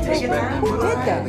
Who did that?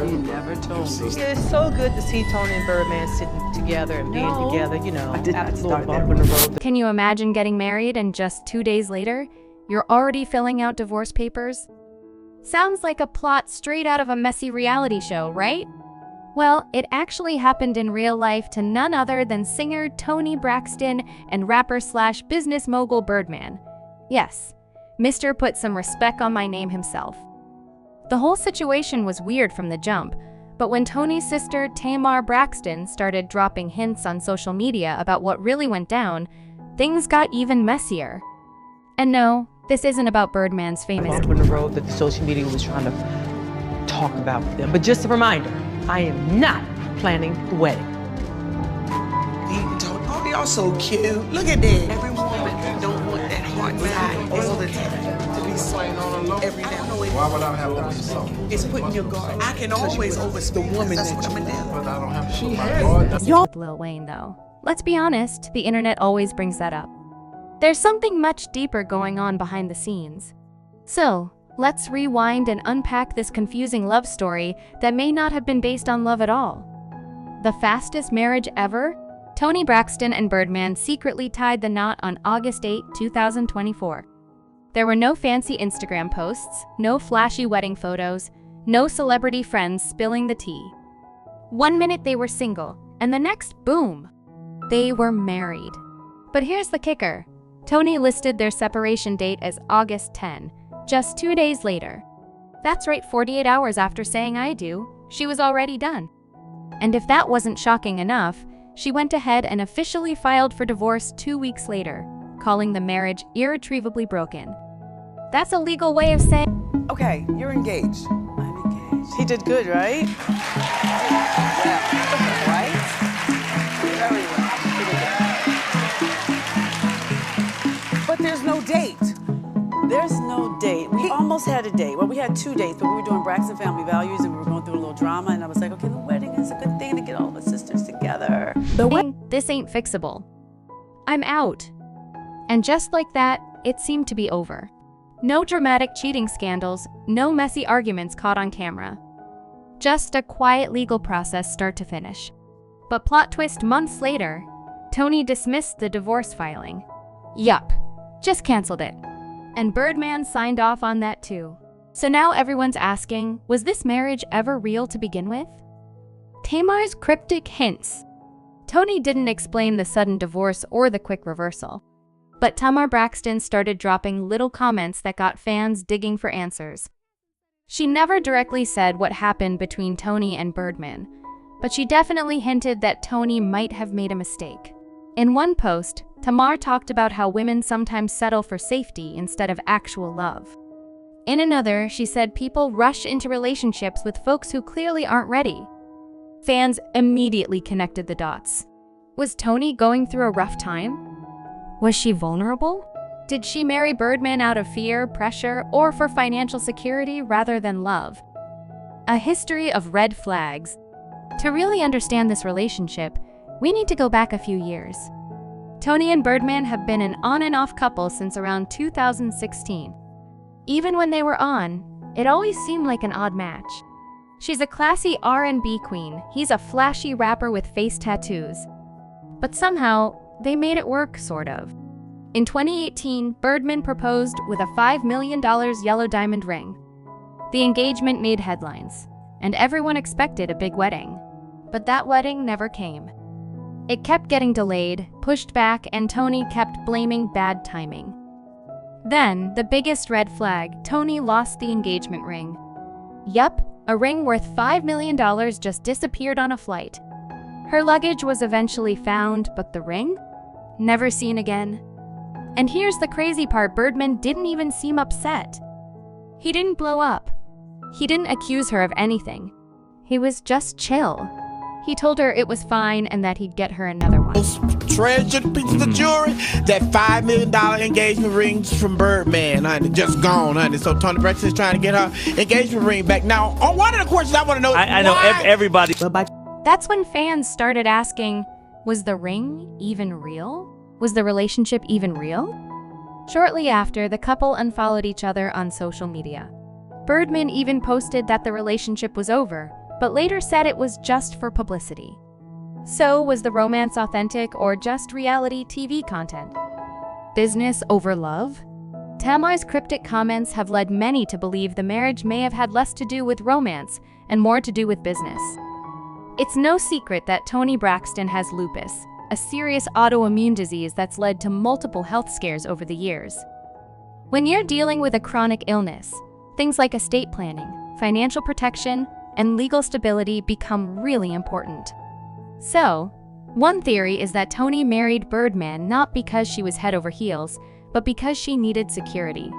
He never told me. Yeah, it's so good to see Tony and Birdman sitting together and being together, you know, I did not after a start little that. bump in the road. Can you imagine getting married and just 2 days later, you're already filling out divorce papers? Sounds like a plot straight out of a messy reality show, right? Well, it actually happened in real life to none other than singer Toni Braxton and rapper/business mogul Birdman. Yes, Mr. put some respect on my name himself. The whole situation was weird from the jump, but when Tony's sister Tamar Braxton started dropping hints on social media about what really went down, things got even messier. And no, this isn't about Birdman's famous Bump in the road that the social media was trying to talk about with them. But just a reminder, I am not planning the wedding. Oh, they all so cute. Look at that. Every woman don't want that hard side all the time to be sweating on a low. Every now and then. Why would I have to be so? It's putting your guard. I can always overspend the woman. That's what I'm gonna do. But I don't have to put my guard down. with Lil Wayne, though. Let's be honest, the internet always brings that up. There's something much deeper going on behind the scenes. So, let's rewind and unpack this confusing love story that may not have been based on love at all. The fastest marriage ever? Toni Braxton and Birdman secretly tied the knot on August 8, 2024. There were no fancy Instagram posts, no flashy wedding photos, no celebrity friends spilling the tea. 1 minute they were single, and the next, boom, they were married. But here's the kicker. Toni listed their separation date as August 10, just 2 days later. That's right, 48 hours after saying I do, she was already done. And if that wasn't shocking enough, she went ahead and officially filed for divorce 2 weeks later, calling the marriage irretrievably broken. That's a legal way of saying, Okay, you're engaged. I'm engaged. He did good, right? Well, right? Very well. But there's no date. There's no date. We almost had a date. Well, we had 2 dates, but we were doing Braxton Family Values and we were going through a little drama, and I was like, okay, the wedding is a good thing to get all of us sisters together. this ain't fixable. I'm out. And just like that, it seemed to be over. No dramatic cheating scandals, no messy arguments caught on camera. Just a quiet legal process start to finish. But plot twist, months later, Toni dismissed the divorce filing. Yup, just canceled it. And Birdman signed off on that too. So now everyone's asking, was this marriage ever real to begin with? Tamar's cryptic hints. Toni didn't explain the sudden divorce or the quick reversal. But Tamar Braxton started dropping little comments that got fans digging for answers. She never directly said what happened between Toni and Birdman, but she definitely hinted that Toni might have made a mistake. In one post, Tamar talked about how women sometimes settle for safety instead of actual love. In another, she said people rush into relationships with folks who clearly aren't ready. Fans immediately connected the dots. Was Toni going through a rough time? Was she vulnerable? Did she marry Birdman out of fear, pressure, or for financial security rather than love? A history of red flags. To really understand this relationship, we need to go back a few years. Toni and Birdman have been an on and off couple since around 2016. Even when they were on, it always seemed like an odd match. She's a classy R&B queen, he's a flashy rapper with face tattoos. But somehow, they made it work, sort of. In 2018, Birdman proposed with a $5 million yellow diamond ring. The engagement made headlines, and everyone expected a big wedding. But that wedding never came. It kept getting delayed, pushed back, and Toni kept blaming bad timing. Then, the biggest red flag, Toni lost the engagement ring. Yup, a ring worth $5 million just disappeared on a flight. Her luggage was eventually found, but the ring? Never seen again. And here's the crazy part, Birdman didn't even seem upset. He didn't blow up. He didn't accuse her of anything. He was just chill. He told her it was fine and that he'd get her another one. Treasured pieces of jewelry, that $5 million engagement rings from Birdman, honey, just gone, honey. So Toni Braxton is trying to get her engagement ring back. Now, on one of the questions I want to know, I know everybody. That's when fans started asking, was the ring even real? Was the relationship even real? Shortly after, the couple unfollowed each other on social media. Birdman even posted that the relationship was over, but later said it was just for publicity. So, was the romance authentic or just reality TV content? Business over love? Tamar's cryptic comments have led many to believe the marriage may have had less to do with romance and more to do with business. It's no secret that Toni Braxton has lupus, a serious autoimmune disease that's led to multiple health scares over the years. When you're dealing with a chronic illness, things like estate planning, financial protection, and legal stability become really important. So, one theory is that Toni married Birdman not because she was head over heels, but because she needed security.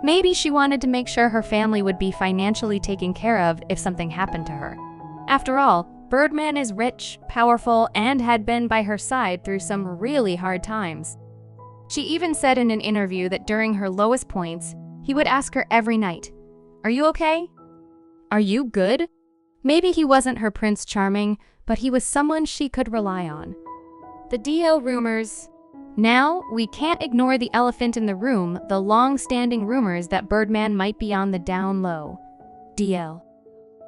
Maybe she wanted to make sure her family would be financially taken care of if something happened to her. After all, Birdman is rich, powerful, and had been by her side through some really hard times. She even said in an interview that during her lowest points, he would ask her every night, "Are you okay? Are you good?" Maybe he wasn't her Prince Charming, but he was someone she could rely on. The DL rumors. Now, we can't ignore the elephant in the room, the long-standing rumors that Birdman might be on the down low. DL.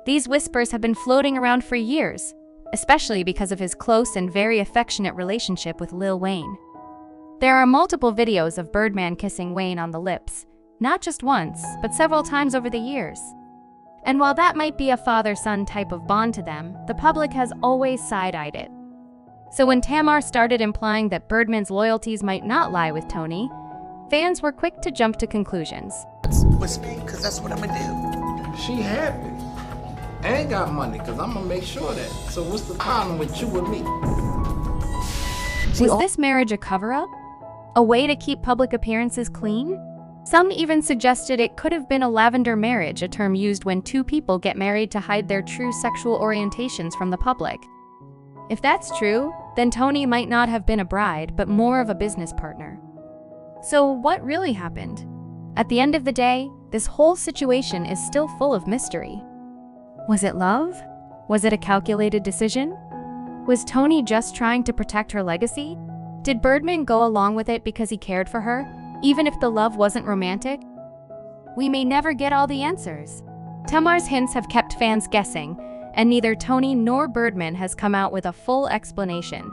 These whispers have been floating around for years, especially because of his close and very affectionate relationship with Lil Wayne. There are multiple videos of Birdman kissing Wayne on the lips, not just once, but several times over the years. And while that might be a father-son type of bond to them, the public has always side-eyed it. So when Tamar started implying that Birdman's loyalties might not lie with Toni, fans were quick to jump to conclusions. With me, because that's what I'm going to do. She happy. I ain't got money, because I'm going to make sure of that. So what's the problem with you and me? Was this marriage a cover-up? A way to keep public appearances clean? Some even suggested it could have been a lavender marriage, a term used when two people get married to hide their true sexual orientations from the public. If that's true, then Toni might not have been a bride, but more of a business partner. So what really happened? At the end of the day, this whole situation is still full of mystery. Was it love? Was it a calculated decision? Was Toni just trying to protect her legacy? Did Birdman go along with it because he cared for her, even if the love wasn't romantic? We may never get all the answers. Tamar's hints have kept fans guessing, and neither Toni nor Birdman has come out with a full explanation.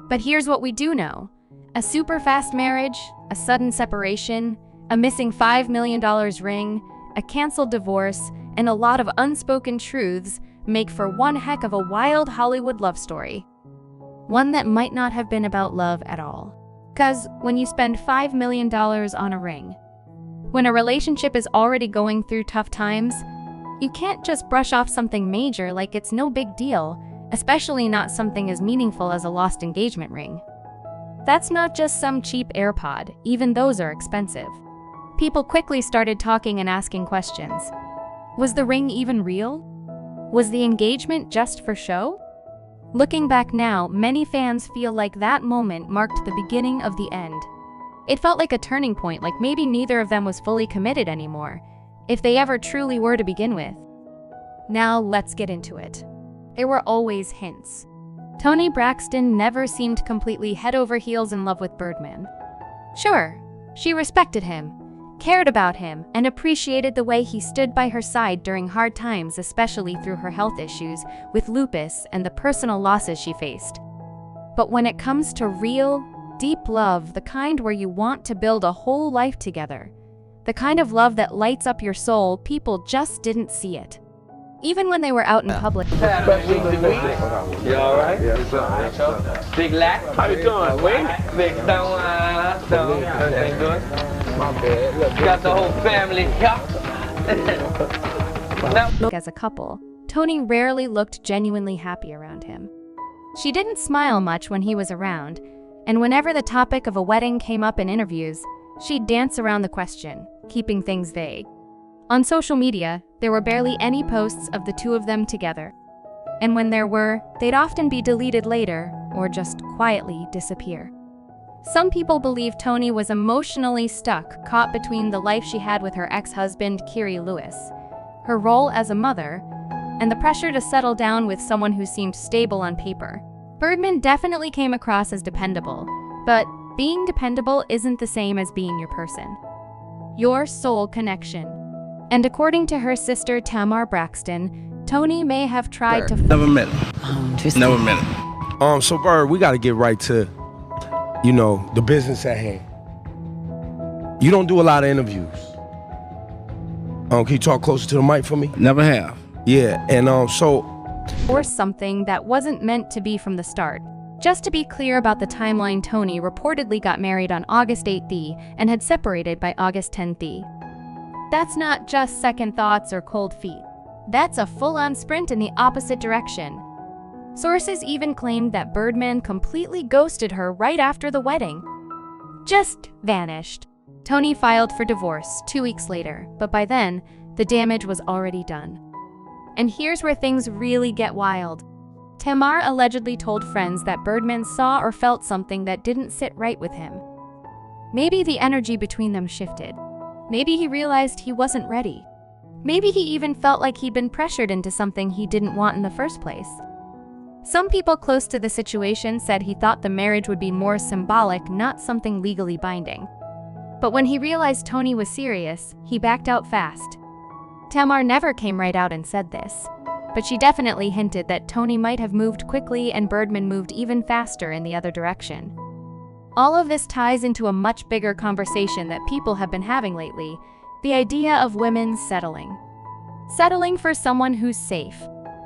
But here's what we do know. A super fast marriage, a sudden separation, a missing $5 million ring, a canceled divorce, and a lot of unspoken truths make for one heck of a wild Hollywood love story. One that might not have been about love at all. 'Cause when you spend $5 million on a ring, when a relationship is already going through tough times, you can't just brush off something major like it's no big deal, especially not something as meaningful as a lost engagement ring. That's not just some cheap AirPod, even those are expensive. People quickly started talking and asking questions. Was the ring even real? Was the engagement just for show? Looking back now, many fans feel like that moment marked the beginning of the end. It felt like a turning point, like maybe neither of them was fully committed anymore, if they ever truly were to begin with. Now let's get into it. There were always hints. Toni Braxton never seemed completely head over heels in love with Birdman. Sure, she respected him, cared about him, and appreciated the way he stood by her side during hard times, especially through her health issues with lupus and the personal losses she faced. But when it comes to real, deep love, the kind where you want to build a whole life together, the kind of love that lights up your soul, people just didn't see it. Even when they were out in public. You all right? Big Lack? How you doing, Wayne? Big Stone, everything good? My bad. Look, Got the whole family here. As a couple, Toni rarely looked genuinely happy around him. She didn't smile much when he was around, and whenever the topic of a wedding came up in interviews, she'd dance around the question, keeping things vague. On social media, there were barely any posts of the two of them together. And when there were, they'd often be deleted later or just quietly disappear. Some people believe Toni was emotionally stuck, caught between the life she had with her ex-husband, Kiri Lewis, her role as a mother, and the pressure to settle down with someone who seemed stable on paper. Birdman definitely came across as dependable, but being dependable isn't the same as being your person. Your soul connection. And according to her sister Tamar Braxton, Tony may have tried to... Never met him. Never met him. So Bird, we got to get right to, the business at hand. You don't do a lot of interviews. Can you talk closer to the mic for me? Never have. Yeah, and Or something that wasn't meant to be from the start. Just to be clear about the timeline, Tony reportedly got married on August 8th and had separated by August 10th. That's not just second thoughts or cold feet. That's a full-on sprint in the opposite direction. Sources even claimed that Birdman completely ghosted her right after the wedding. Just vanished. Tony filed for divorce 2 weeks later, but by then, the damage was already done. And here's where things really get wild. Tamar allegedly told friends that Birdman saw or felt something that didn't sit right with him. Maybe the energy between them shifted. Maybe he realized he wasn't ready. Maybe he even felt like he'd been pressured into something he didn't want in the first place. Some people close to the situation said he thought the marriage would be more symbolic, not something legally binding. But when he realized Tony was serious, he backed out fast. Tamar never came right out and said this, but she definitely hinted that Tony might have moved quickly and Birdman moved even faster in the other direction. All of this ties into a much bigger conversation that people have been having lately, the idea of women settling. Settling for someone who's safe,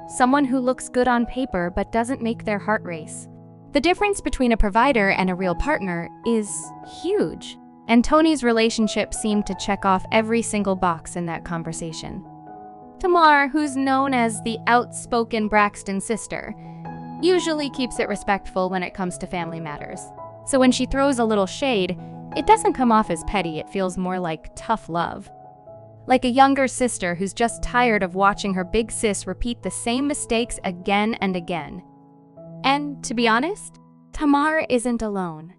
someone who looks good on paper but doesn't make their heart race. The difference between a provider and a real partner is huge, and Tony's relationship seemed to check off every single box in that conversation. Tamar, who's known as the outspoken Braxton sister, usually keeps it respectful when it comes to family matters. So when she throws a little shade, it doesn't come off as petty, it feels more like tough love. Like a younger sister who's just tired of watching her big sis repeat the same mistakes again and again. And to be honest, Tamar isn't alone.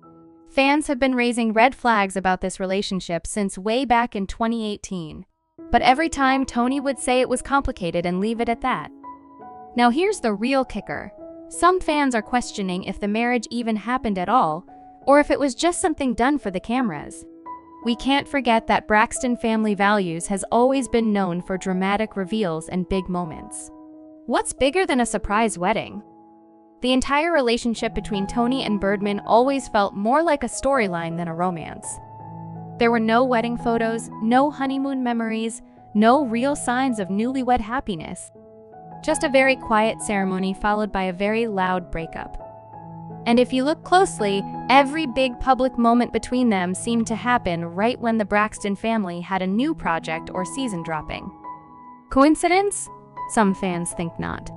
Fans have been raising red flags about this relationship since way back in 2018. But every time, Tony would say it was complicated and leave it at that. Now here's the real kicker. Some fans are questioning if the marriage even happened at all, or if it was just something done for the cameras. We can't forget that Braxton Family Values has always been known for dramatic reveals and big moments. What's bigger than a surprise wedding? The entire relationship between Tony and Birdman always felt more like a storyline than a romance. There were no wedding photos, no honeymoon memories, no real signs of newlywed happiness. Just a very quiet ceremony followed by a very loud breakup. And if you look closely, every big public moment between them seemed to happen right when the Braxton family had a new project or season dropping. Coincidence? Some fans think not.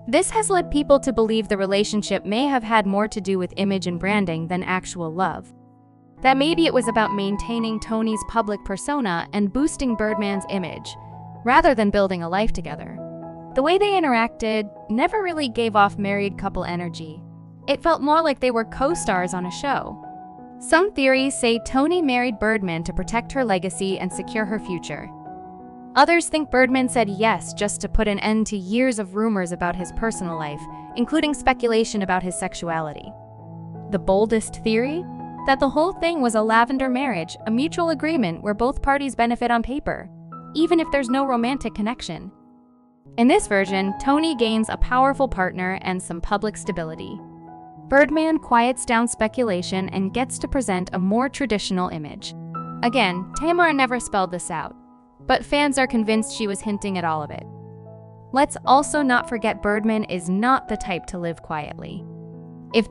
This has led people to believe the relationship may have had more to do with image and branding than actual love. That maybe it was about maintaining Tony's public persona and boosting Birdman's image, rather than building a life together. The way they interacted never really gave off married couple energy. It felt more like they were co-stars on a show. Some theories say Tony married Birdman to protect her legacy and secure her future. Others think Birdman said yes just to put an end to years of rumors about his personal life, including speculation about his sexuality. The boldest theory? That the whole thing was a lavender marriage, a mutual agreement where both parties benefit on paper, even if there's no romantic connection. In this version, Tony gains a powerful partner and some public stability. Birdman quiets down speculation and gets to present a more traditional image. Again, Tamar never spelled this out, but fans are convinced she was hinting at all of it. Let's also not forget Birdman is not the type to live quietly. If